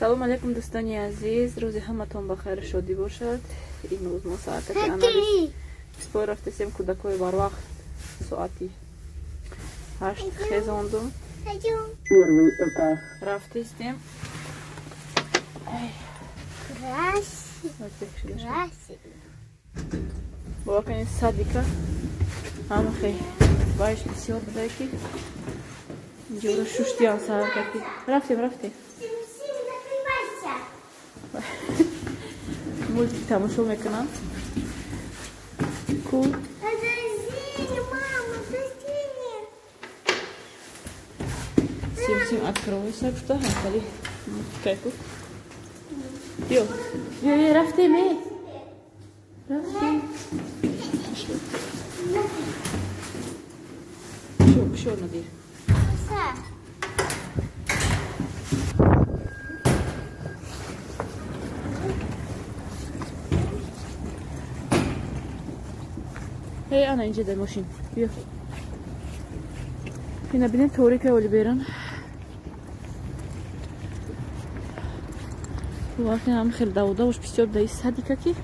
салом алейкум дӯстони азиз, рӯзи ҳаматон ба хайру шодӣ бошад. имрӯз мо соатаки анализ спой рафтесем кӯдакои барвақт соати 8 хезондум рафтистем. бовакани садика ҳама хей баиш бисёр будай ки инҷоро шуштиам саркаки рафтем мультик тамошо мекунам. Кул сим откройся, что хали кайфу. Йо, рафтем. Шо надир. Эй, ана инҷа дар мошин. Биё. Ина бинед торика оли беран. вақте ҳам хел даводавош бисёр даи садика ки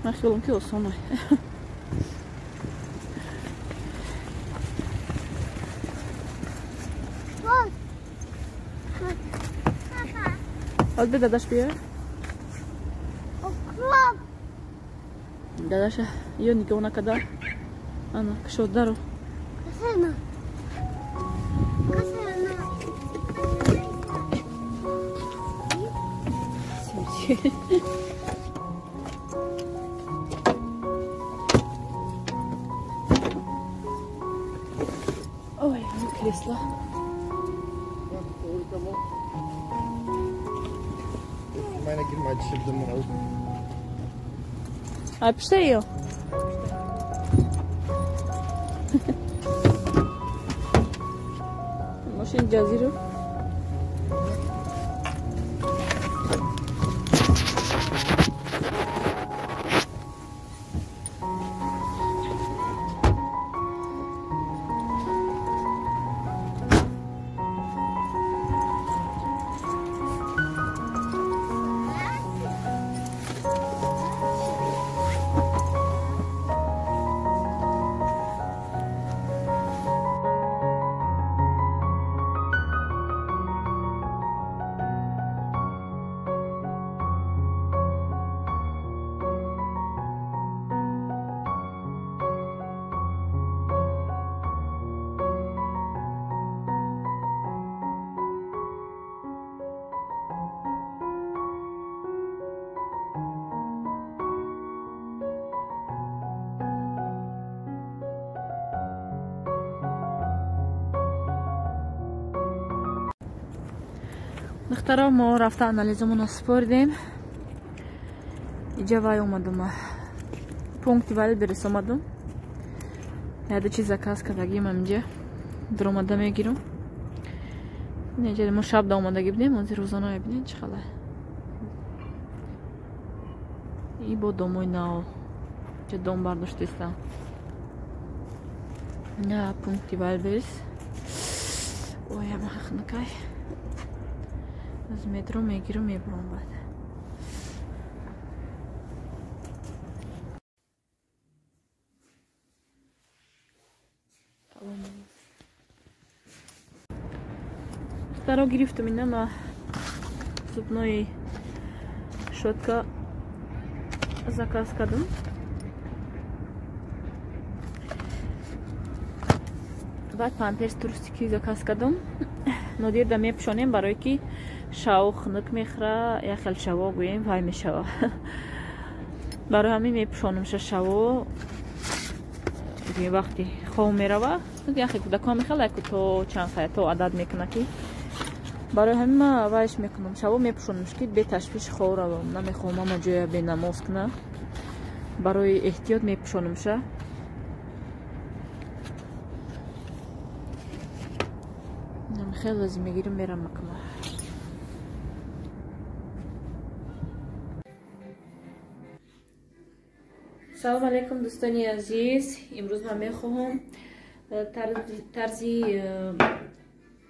ман хелом ки осон ай. Албе дадаш бия. Дадаша, ё нигоҳ накарда. Ана, кашод даро. Ой, кресло. Meine girmacı mı? А пиши ее. Машин джазиру. духтаро мо рафта анализамона супордем. иҷа вай омадум пункти валберес омадум. яда чи заказ кардагим аминҷа даромада мегирам. инҷа мо шабда омадаги будем ҳозир рӯзона мебинем чӣ хала. и бо домои нао ҷа дом бардоштестам. на пункти валберес ой ама хахнакай аз метро мегирам мебурам баъд. старо гирифтам ина ма зубнои шотка заказ кардам. баъд памперс турустики заказ кардам. нодирда мепӯшонем барое ки шаво хунук мехӯра яхел шаво гӯем вай мешава. барои ҳамин мепӯшонамша шаво вақти хов мерава яхе кӯдакон мехела то чанд сая то адад мекуна ки барои ҳамин ма вайш мекунам шаво мепӯшонамш ки беташвиш хов равам намехоҳам ама ҷоя бенамоз куна барои эҳтиёт мепӯшонамша. хеле лазим мегирам мерам макуна. салом алейкум дӯстони азиз. имрӯз ман мехоҳам тарзи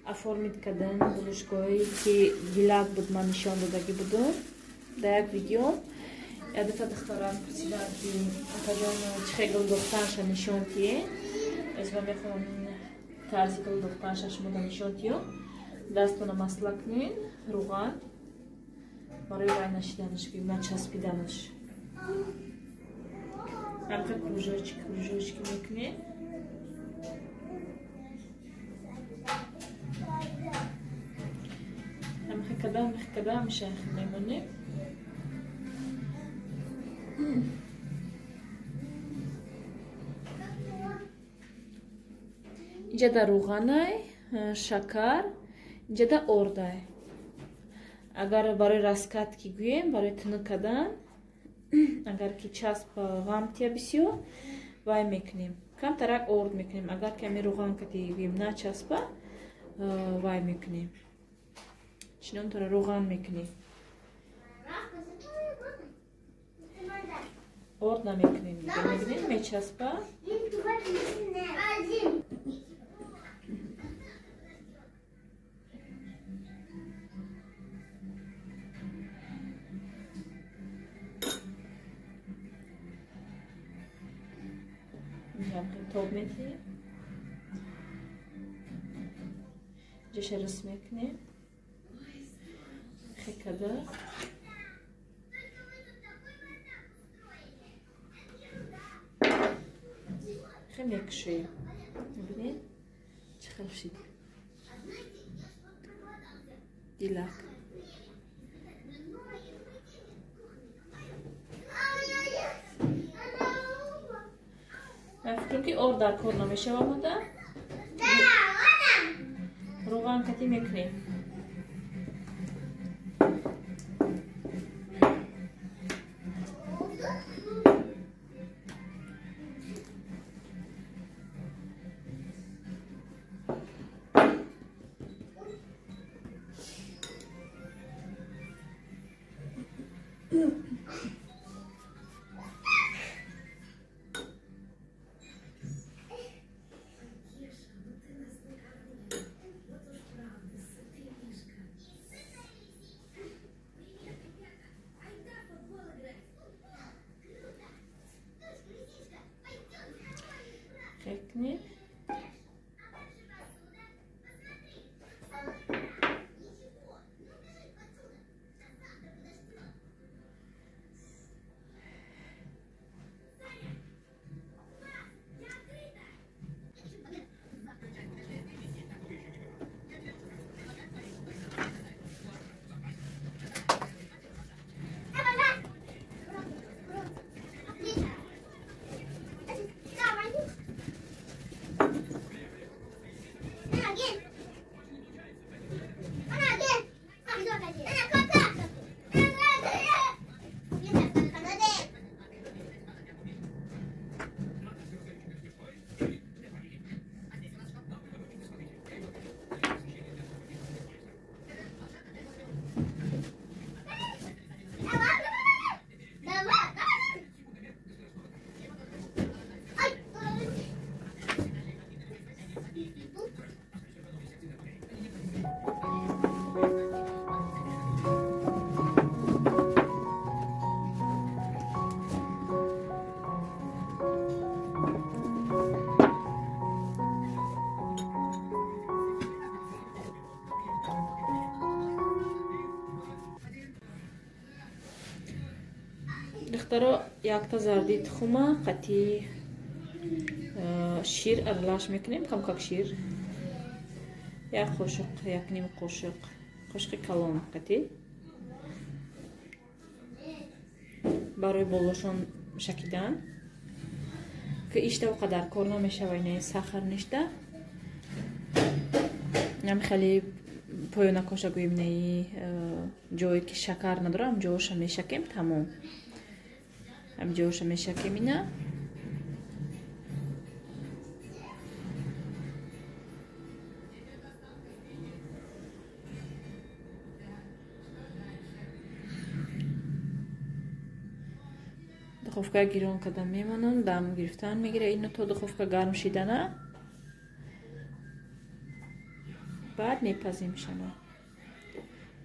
оформить кардан булочкой, ки гилак буд ман нишон додаги будум дар як видео. Адата духтарам пурсидан ки атаҷон чихе гул духтанша нишон тие. Ez va mexoham тарзи гул духтанша шумо нишон тиё. Дастона масла кунин, руған барои вай нашиданаш ки начаспиданаш. Амқа кружочки мекунем. кадам шайх мемонем. اینجا در روغنای شکر اینجا در اردای اگر برای راسکات کی گویم برای تنک کردن اگر کی چسب غم تیا بسیار وای میکنیم کم ترک ارد میکنیم اگر کمی روغن کتی گویم نه چسب وای میکنیم چنون طور روغن میکنیم ارد نمیکنیم میکنیم میچسب توب میکنیم جش رس میکنیم خیلی کدر خیلی میکشیم ببینید چه خیلی شد دیلک فکر که اور در کار نمیشه آمده روغن کتی میکنیم Кекни. دخترا یک تا زردی تخمه قطعی شیر ارلاش میکنیم کم کک شیر یک قاشق یک نیم قاشق کلان قطعی برای بولاشون شکیدن که ایشته و قدر کار نمیشه و اینه سخر نشته هم خیلی پایونا کاشا گویم نه جایی که شکر ندارم جوش میشکیم تمام هم جوش میشکیم اینا دخوفکا گیرون کدام میمونن دم گرفتن میگیره اینو تو دخوفکا گرم شیدنه بعد میپزیم شما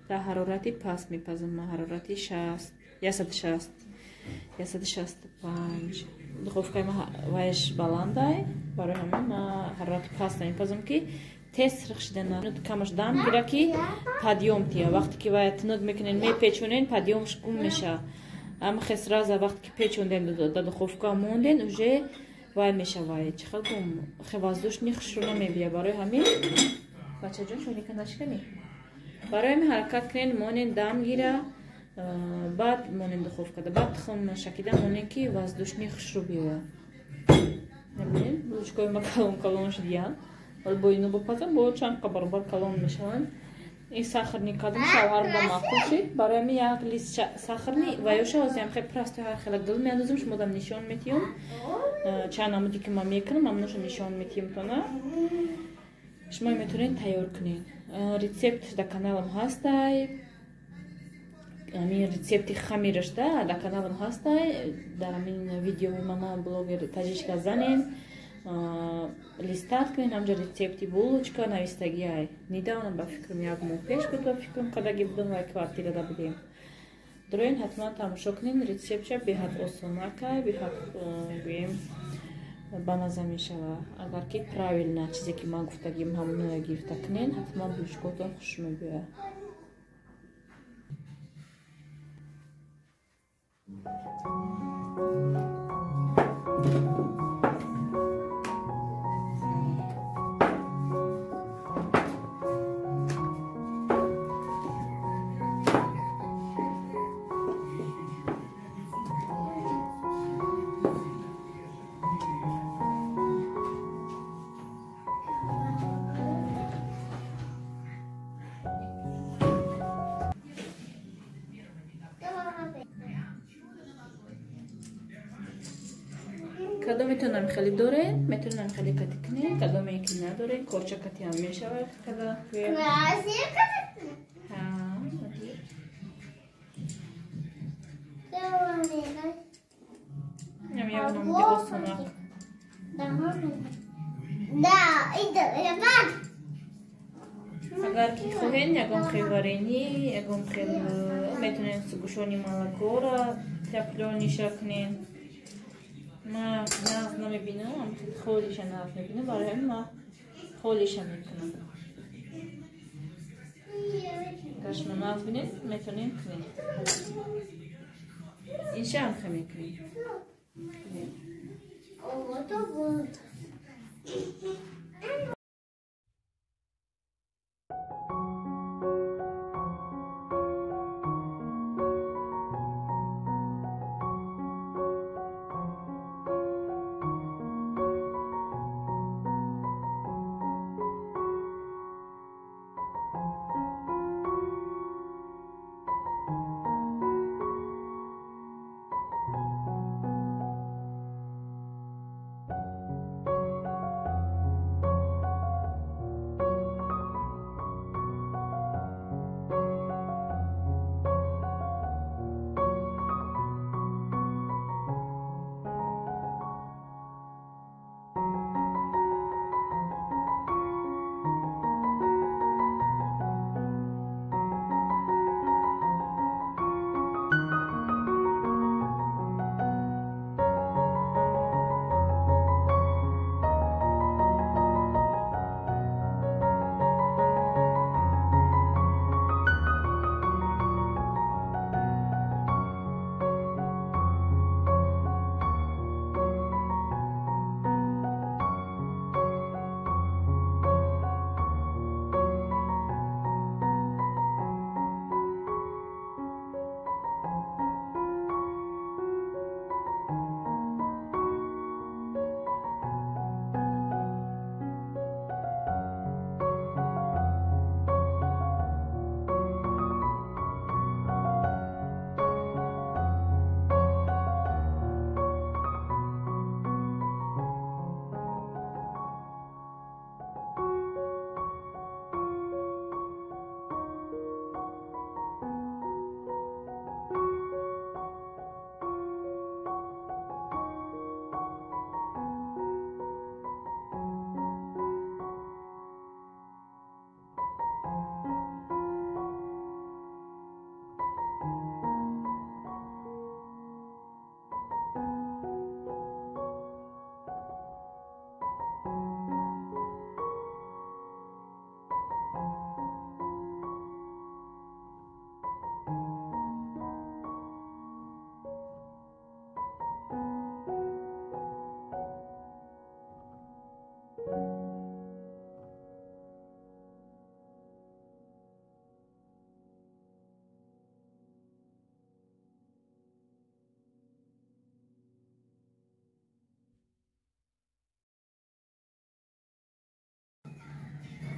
در حرارتی پس میپزم ما حرارتی 160 165 دخوفکای ما وایش баландای برای همین ما حرارت پس میپزم که تست سرخ شدن کمش دام گیره که پادیوم تیا وقتی که وای تنود میکنین میپیچونین پادیومش کم میشه اما خسرازه وقتی که پیچوندین до духовка موندین уже وای میشه وای چقدر خیلی воздушный خشونو میبیه برای همین بچه جون شونی کنش کنی برای همین حرکت کنین مونین دام گیره بعد مونین دخوفка بعد خون شکیدن مونین که воздушный خشو بیوه نمیدین лучкой ما калон شدیم ولی боину бопазам бо чанд баробар калон мешаванд ин сахарни кадам шавҳарда маъқул шид барои ми як лист сахарни ваёша озям хе просто ҳар хела гул меандозам шумодам нишон метиём чанд намуди ки ма мекунам амноша нишон метиём тона шумо метавонед тайёр кунед рецепт да каналам ҳастай амин рецепти хамираш да да каналам ҳастай дар амин видеои мама блогер таҷишка занен листат кунем ҳамҷа рецепти булочка навистагиай недавно ба фикрам як моҳ пеш буд ба фикрам қадаги будам вай квартирада будем дуроин ҳатман тамошо кунем рецептша беҳад осонакай беҳад гӯем ба маза мешава агар ки правилна чизе ки ман гуфтагим ҳамонаро гирифта кунен ҳатман булочкаотон хуш мебиёяд кадометонам хеле дорен метавонам хеле кати кунем кадоме ки надорен корча кати ҳам мешавад када ягномди осонак агар ки хоҳен ягон хел варени ягон хел метавонед гӯшони молокоро тяплёниша кунен ма нағз намебинам холиша нағз мебинам барои ҳамин ма холиша мекунам агар шумо нағз бинед метавонед кунед инша ҳам хе мекунем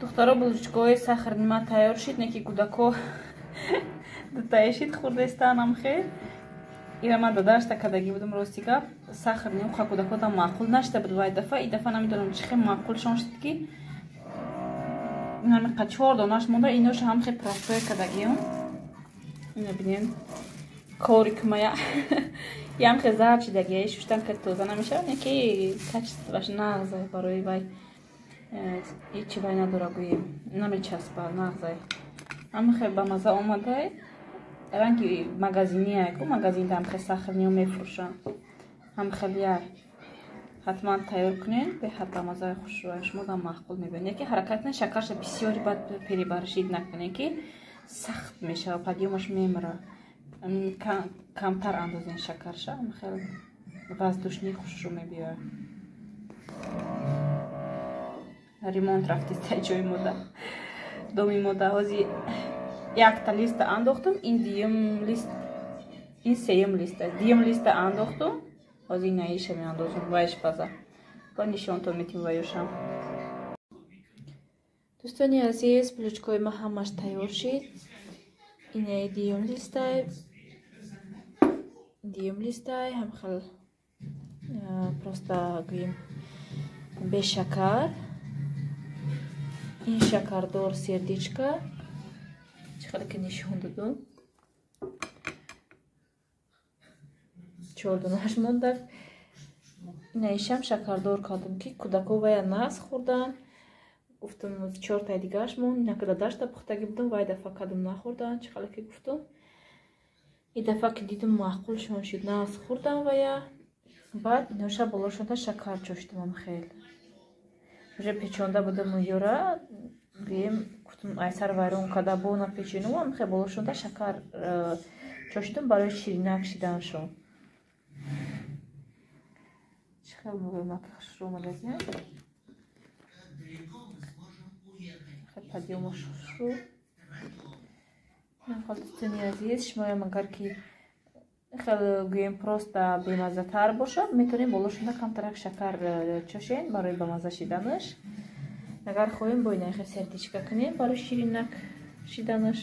духтаро булочкаҳои сахарнима тайёр шид, неки кӯдако дутаишид хурдестаанам хел. Ира ман дадашта кадагӣ будам рости гап. Сахарни уха кӯдакода маъқул нашида буд вай дафъа. И дафъа намедонам чӣ хел маъқулшон шид ки намиқа 4 донаш монда. Иноша ҳам хел простое кадагиён. Ина бинем кори кумая. Ям хел зард шидагия шуштан кад тоза намешавад, неки качестваш нағзай барои вай. Ҳечи вай надора гӯем. Намечаспа нағзай. Ҳам хел ба маза омадай. ранги магазиния ку магазинда ҳам хел сахарниё мефурӯшанд. ҳам хел яй ҳатман тайёр кунен беҳад ба мазаи хушрӯя шумода маъқул мебинед. Яке ҳаракат кунед, шакарша бисёри бад перебаршид накунед ки сахт мешавад, подъёмаш мемира. камтар андозен шакарша, ҳам хел воздушни хушрӯ мебиёяд. ремонт рафтиста ҷои мода доми мода ҳози якта листа андохтум, ин диюм лист, ин сеюм листа, диюм листа андохтум, ҳози наиша меандозум вайш база ба нишонтон метим вайошам. дӯстони азиз, булочкаҳои ма ҳамаш тайёр шид. Инаи диюм листай ҳам хел просто гӯем бешакар. ин шакардор сердичка чиқадр ки нишон додум 4 донаш монда. инаишам шакардор кардам ки кӯдако вая нағз хӯрдан. гуфтам 4 таи дигааш мон, инака дадашта пухтагӣ будам, вай дафъа кадом нахӯрдан. чиқадр ки гуфтум и дафъа ки дидум маъқулшон шид, нағз хӯрдан вая. баъд иноша болошонда шакар чоштумам хел уже печонда будам ёра гӯем гуфтум айсар вайрон када бо напеченувам хел болошонда шакар чоштум барои ширинак шиданшон. чӣ хел мугӯемак хушрӯ омадагия хел падъёмаш хушрӯ. дӯстони азиз, шумоям агар ки хел гӯем просто бемаззатар бошад, метавонем болошонда камтарак шакар чошем барои ба мазза шиданаш. агар хоҳем бо инаи хел сердичка кунем барои ширинак шиданаш.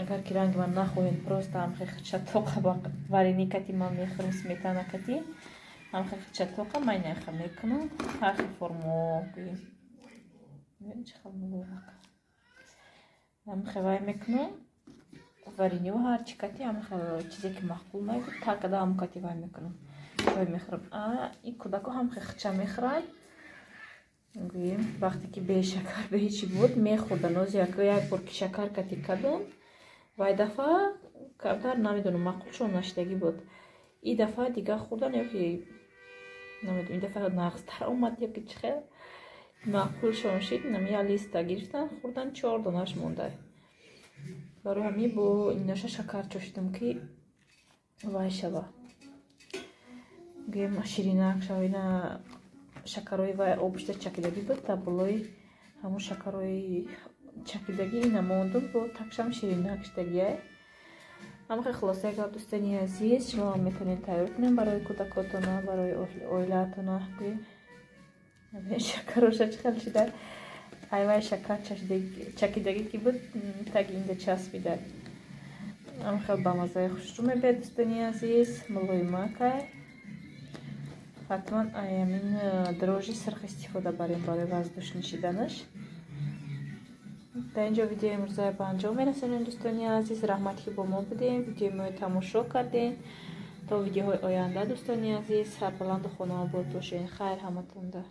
агар ки ранги ман нахоҳем, просто ҳам хел чатоқа ба варени кати ман мехӯрам, сметана кати ҳам хел чатоқа ман инаи хел мекунам. ҳар хел формо гӯем чӣ хел муловак ҳам хел вай мекунам. варениҳо ҳарчи кати ҳам хел чизе ки маъқул мебуд такада ҳам кати вай мекунам. вай мехӯрам. ин кӯдако ҳам хел хича мехӯрад. гӯем вақте ки бешакар беҳичи буд мехӯрдан. оз як бор ки шакар кати кадом вай дафъа камтар намедонам маъқулшон нашидагӣ буд. и дафъа дигар хӯрдан ёки намедонам ин дафъа нағзтар омад ёки чӣ хел маъқулшон шид. нам я листа гирифтам хӯрдан 4 донаш монда. барои ҳамин бо иноша шакар чошидам ки вай шава гӯем ширинак шава. ина шакарҳои вай обушта чакидагӣ буд, та болои ҳамун шакарҳои чакидагӣ ина мондум бо такшам ширинак шидагия. ҳам хел хулосаи гап дӯстони азиз, шумо метавонед тайёр кунед барои кӯдакотона, барои оилаатона. гӯем шакароша чӣ хел шида айвай шакар чакидагӣ ки буд таги инда часпида. ҳам хел ба маззаи хушрӯ мебиёд дӯстони азиз, мулоимакай. ҳатман ҳамин дрожжи сирх истифода барем барои воздушни шиданаш. дар инҷо видеои имрӯзаи ба анҷом мерасонем дӯстони азиз. раҳмат ки бо мо будем, видеои моро тамошо кардем. то видеоҳои оянда дӯстони азиз, сарбаланду хонаобод бошед. хайр ҳаматонда.